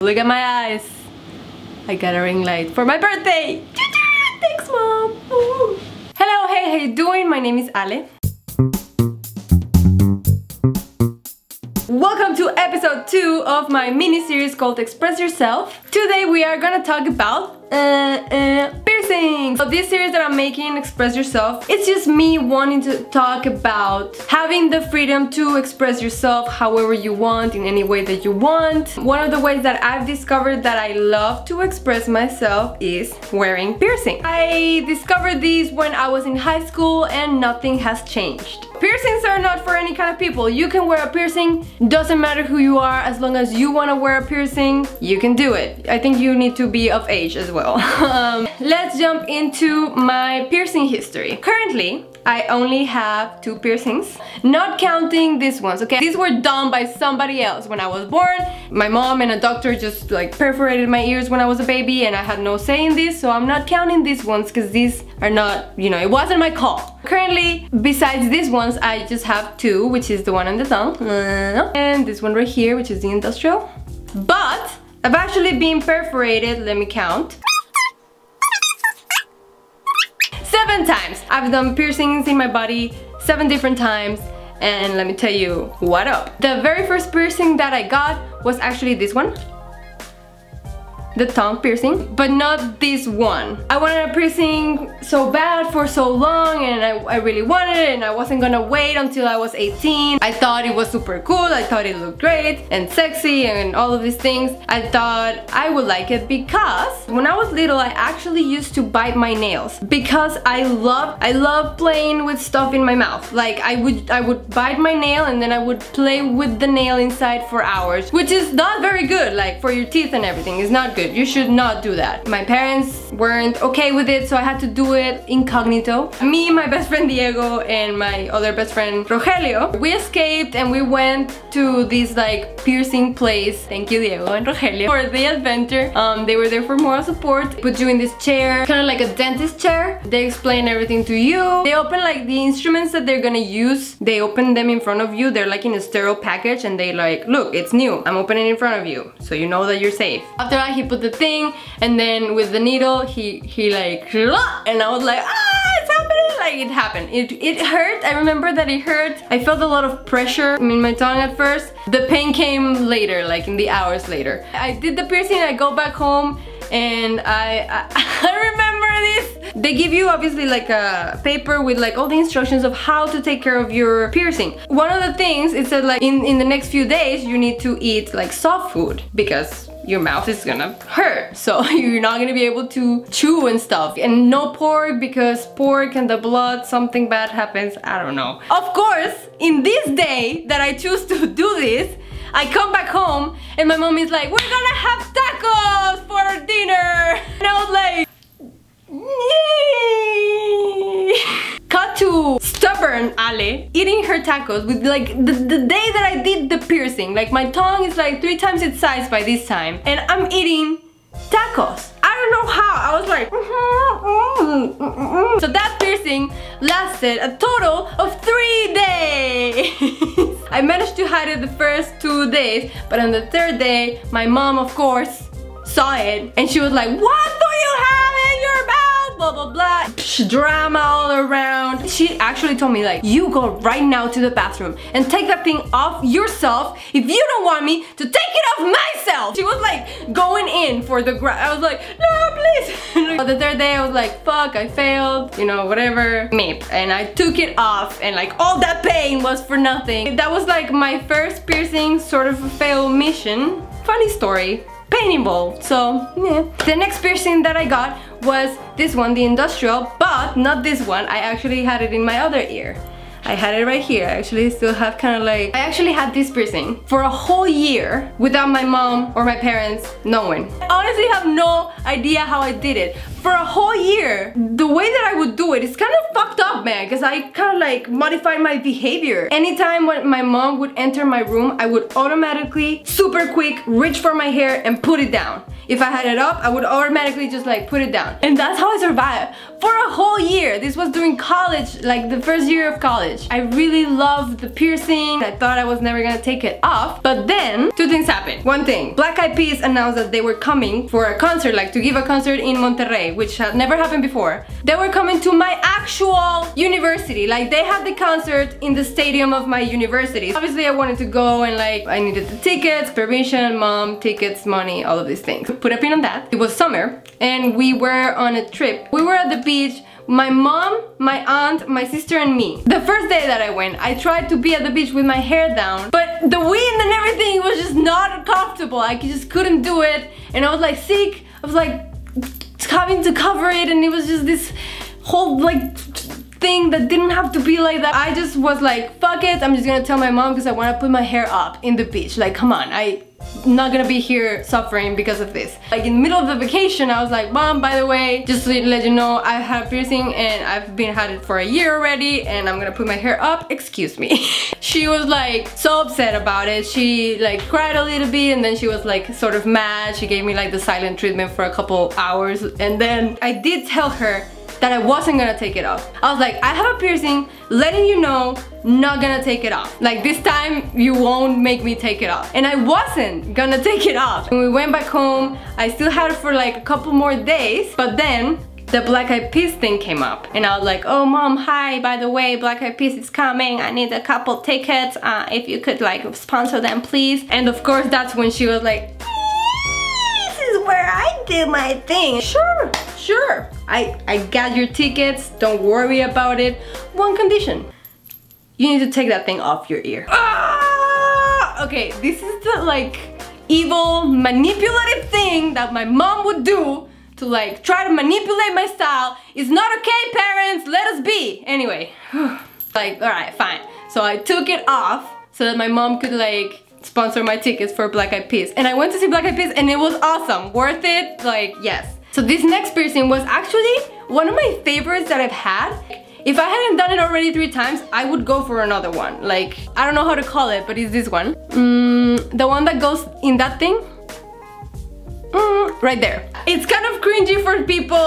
Look at my eyes. I got a ring light for my birthday. Thanks, Mom. Ooh. Hello, hey, how you doing? My name is Ale. Welcome to episode 2 of my mini-series called Express Yourself. Today we are gonna talk about piercings. So this series that I'm making, Express Yourself, it's just me wanting to talk about having the freedom to express yourself however you want, in any way that you want. One of the ways that I've discovered that I love to express myself is wearing piercing. I discovered these when I was in high school and nothing has changed. Piercings are not for any kind of people. You can wear a piercing, doesn't matter who you are, as long as you want to wear a piercing, you can do it. I think you need to be of age as well. Let's jump into my piercing history. Currently, I only have 2 piercings, not counting these ones, okay? These were done by somebody else when I was born. My mom and a doctor just like perforated my ears when I was a baby and I had no say in this, so I'm not counting these ones because these are not, you know, it wasn't my call. Currently, besides these ones, I just have 2, which is the one on the tongue, and this one right here, which is the industrial. But I've actually been perforated, let me count, 7 times. I've done piercings in my body 7 different times, and let me tell you what up. The very first piercing that I got was actually this one, the tongue piercing, but not this one. I wanted a piercing so bad for so long, and I really wanted it, and I wasn't gonna wait until I was 18. I thought it was super cool, I thought it looked great and sexy and all of these things. I thought I would like it because when I was little, I actually used to bite my nails because I love playing with stuff in my mouth. Like I would bite my nail and then I would play with the nail inside for hours, which is not very good, like for your teeth and everything. It's not good. You should not do that. My parents weren't okay with it, so I had to do it incognito. Me, my best friend Diego, and my other best friend Rogelio, we escaped and we went to this like piercing place. Thank you, Diego and Rogelio, for the adventure. They were there for moral support. Put you in this chair, kind of like a dentist chair. They explain everything to you. They open like the instruments that they're gonna use. They open them in front of you. They're like in a sterile package, and they like, look, it's new. I'm opening it in front of you, so you know that you're safe. After that, he put the thing, and then with the needle, he like, and I was like, ah, it's happening. Like it happened. It hurt. I remember that it hurt. I felt a lot of pressure in my tongue at first. The pain came later, like in the hours later. I did the piercing. I go back home, and I remember this. They give you obviously like a paper with like all the instructions of how to take care of your piercing. One of the things is that like in the next few days you need to eat like soft food because your mouth is gonna hurt, so you're not gonna be able to chew and stuff. And no pork, because pork and the blood, something bad happens, I don't know. Of course, in this day that I choose to do this, I come back home and my mom is like, we're gonna have tacos for dinner, and I was like, yay! Cut to stubborn Ale eating her tacos with like the day that I did the piercing. Like my tongue is like 3 times its size by this time, and I'm eating tacos. I don't know how. I was like, So that piercing lasted a total of 3 days. I managed to hide it the first 2 days, but on the 3rd day, my mom, of course, saw it, and she was like, what do you have in your mouth? Blah blah blah. Psh, drama all around. She actually told me like, you go right now to the bathroom and take that thing off yourself if you don't want me to take it off myself. She was like going in for the I was like, no, please. On the 3rd day, I was like, fuck, I failed, you know, whatever. Meep. And I took it off, and like all that pain was for nothing. That was like my first piercing, sort of a failed mission. Funny story. Pain involved, so yeah. The next piercing that I got was this one, the industrial, but not this one. I actually had it in my other ear. I had it right here. I actually still have kind of like, I actually had this piercing for a whole year without my mom or my parents knowing. I honestly have no idea how I did it. For a whole year, the way that I would do it is kind of fucked up, man, because I kind of like modified my behavior. Anytime when my mom would enter my room, I would automatically, super quick, reach for my hair and put it down. if I had it up, I would automatically just like put it down. And that's how I survived for a whole year. This was during college, like the first year of college. I really loved the piercing. I thought I was never gonna take it off. But then, two things happened. One thing, Black Eyed Peas announced that they were coming for a concert, like to give a concert in Monterrey, which had never happened before. They were coming to my actual university. Like they had the concert in the stadium of my university. Obviously I wanted to go and like, I needed the tickets, permission, mom, tickets, money, all of these things. Put a pin on that. It was summer and we were on a trip. We were at the beach, my mom, my aunt, my sister and me. The first day that I went, I tried to be at the beach with my hair down, but the wind and everything was just not comfortable. I just couldn't do it and I was like sick. I was like having to cover it and it was just this whole like thing that didn't have to be like that. I just was like, fuck it, I'm just gonna tell my mom because I want to put my hair up in the beach. Like, come on, I'm not gonna be here suffering because of this. Like in the middle of the vacation, I was like, Mom, by the way, just to let you know, I had a piercing and I've had it for a year already and I'm gonna put my hair up, excuse me. She was like so upset about it. She like cried a little bit and then she was like sort of mad. She gave me like the silent treatment for a couple hours and then I did tell her that I wasn't gonna take it off. I was like, I have a piercing, letting you know, not gonna take it off. Like this time, you won't make me take it off. And I wasn't gonna take it off. When we went back home, I still had it for like a couple more days, but then the Black Eyed Peas thing came up. And I was like, oh mom, hi, by the way, Black Eyed Peas is coming. I need a couple tickets. If you could like sponsor them, please. And of course, that's when she was like, this is where I do my thing. Sure. Sure, I got your tickets, don't worry about it. One condition, you need to take that thing off your ear. Ah! Okay, this is the like evil, manipulative thing that my mom would do to like try to manipulate my style. It's not okay, parents, let us be. Anyway, like, alright, fine. So I took it off so that my mom could like sponsor my tickets for Black Eyed Peas. And I went to see Black Eyed Peas and it was awesome, worth it, like, yes. So this next piercing was actually one of my favorites that I've had. If I hadn't done it already 3 times, I would go for another one. Like, I don't know how to call it, but it's this one. The one that goes in that thing. Right there. It's kind of cringy for people.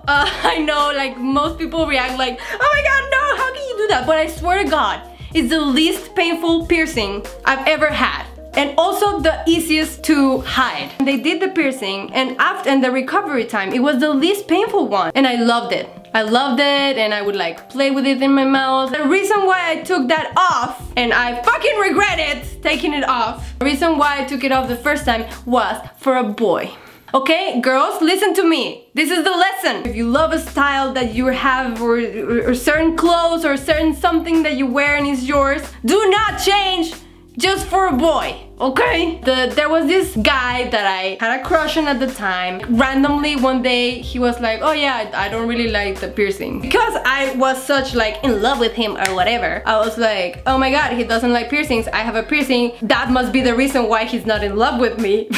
I know, like, most people react like, oh my god, no, how can you do that? But I swear to God, it's the least painful piercing I've ever had. And also the easiest to hide. They did the piercing and after the recovery time, it was the least painful one. And I loved it. I loved it and I would like play with it in my mouth. The reason why I took that off, and I fucking regret it, taking it off. The reason why I took it off the first time was for a boy. Okay, girls, listen to me. This is the lesson. If you love a style that you have or certain clothes or certain something that you wear and is yours, do not change just for a boy, okay? There was this guy that I had a crush on at the time. Randomly one day he was like, oh yeah, I don't really like the piercing. Because I was such like in love with him or whatever, I was like, oh my god, he doesn't like piercings, I have a piercing, that must be the reason why he's not in love with me.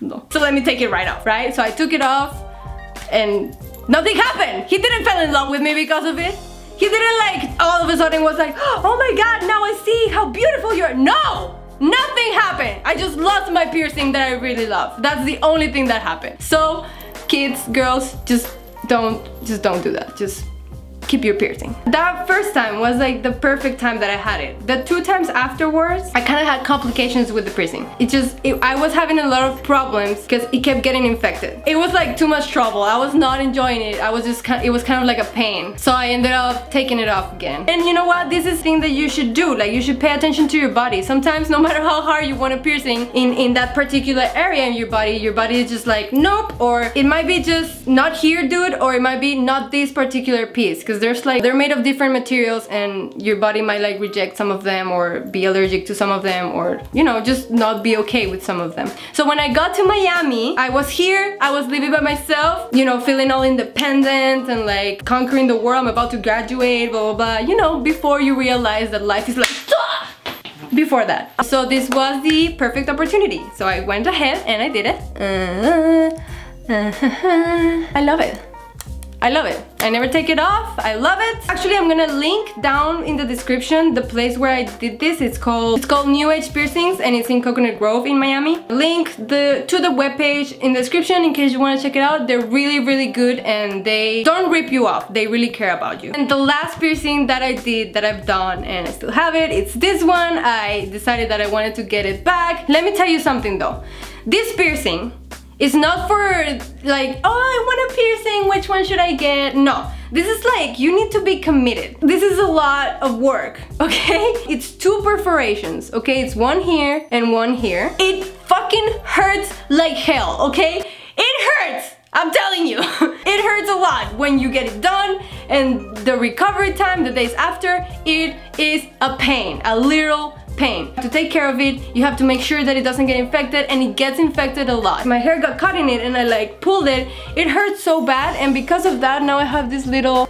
No. So let me take it right off, right? So I took it off and nothing happened. He didn't fall in love with me because of it. He didn't like, all of a sudden was like, oh my god, now I see how beautiful you are. No! Nothing happened. I just lost my piercing that I really love. That's the only thing that happened. So, kids, girls, just don't do that. Just keep your piercing. That first time was like the perfect time that I had it. The 2 times afterwards, I kind of had complications with the piercing. I was having a lot of problems because it kept getting infected. It was like too much trouble. I was not enjoying it. It was kind of like a pain. So I ended up taking it off again. And you know what? This is a thing that you should do. Like, you should pay attention to your body. Sometimes, no matter how hard you want a piercing in that particular area in your body is just like, nope. Or it might be just not here, dude. Or it might be not this particular piece. Because they're made of different materials and your body might like reject some of them or be allergic to some of them, or you know, just not be okay with some of them. So when I got to Miami, I was here, I was living by myself, you know, feeling all independent and like conquering the world. I'm about to graduate, blah blah blah, you know, before you realize that life is like before that. So this was the perfect opportunity. So I went ahead and I did it. I love it. I love it. I never take it off. I love it. Actually, I'm gonna link down in the description the place where I did this. It's called New Age Piercings, and it's in Coconut Grove in Miami. Link to the webpage in the description in case you want to check it out. They're really, really good, and they don't rip you off. They really care about you. And the last piercing that I did, that I've done, and I still have it, it's this one. I decided that I wanted to get it back. Let me tell you something though. This piercing is not for like, oh, I want a piercing, which one should I get? No, this is like, you need to be committed. This is a lot of work, okay? It's 2 perforations, okay? It's one here and one here. It fucking hurts like hell, okay? It hurts! I'm telling you, it hurts a lot when you get it done, and the recovery time, the days after, it is a pain, a literal pain. To take care of it, you have to make sure that it doesn't get infected, and it gets infected a lot. My hair got caught in it and I like pulled it. It hurts so bad, and because of that, now I have this little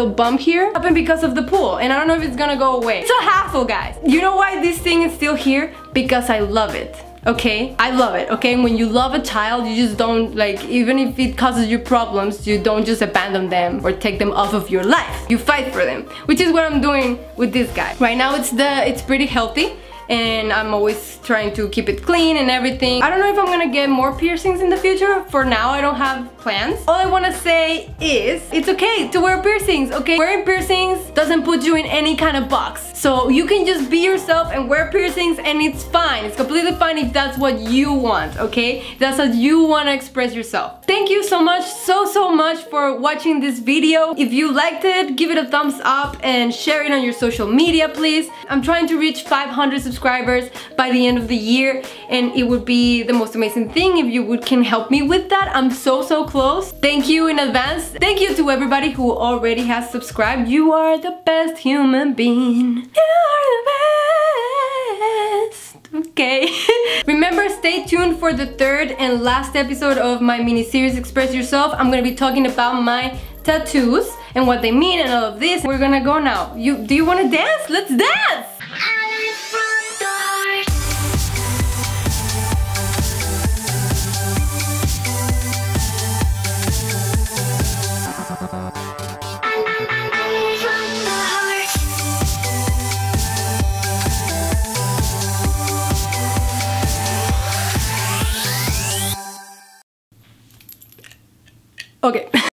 bump here. Happened because of the pool, and I don't know if it's gonna go away. It's a hassle, guys. You know why this thing is still here? Because I love it. Okay, I love it. Okay, when you love a child, you just don't, like, even if it causes you problems, you don't just abandon them or take them off of your life. You fight for them, which is what I'm doing with this guy. Right now it's pretty healthy, and I'm always trying to keep it clean and everything. I don't know if I'm gonna get more piercings in the future. For now, I don't have plans. All I wanna say is, it's okay to wear piercings, okay? Wearing piercings doesn't put you in any kind of box. So you can just be yourself and wear piercings, and it's fine. It's completely fine if that's what you want, okay? If that's what you wanna express yourself. Thank you so much, so much for watching this video. If you liked it, give it a thumbs up and share it on your social media, please. I'm trying to reach 500 subscribers by the end of the year, and it would be the most amazing thing if you can help me with that. I'm so close. Thank you in advance. Thank you to everybody who already has subscribed. You are the best human being. You are the best. Okay. Remember, stay tuned for the 3rd and last episode of my mini-series Express Yourself. I'm gonna be talking about my tattoos and what they mean and all of this. We're gonna go now. Do you wanna dance? Let's dance! Okay.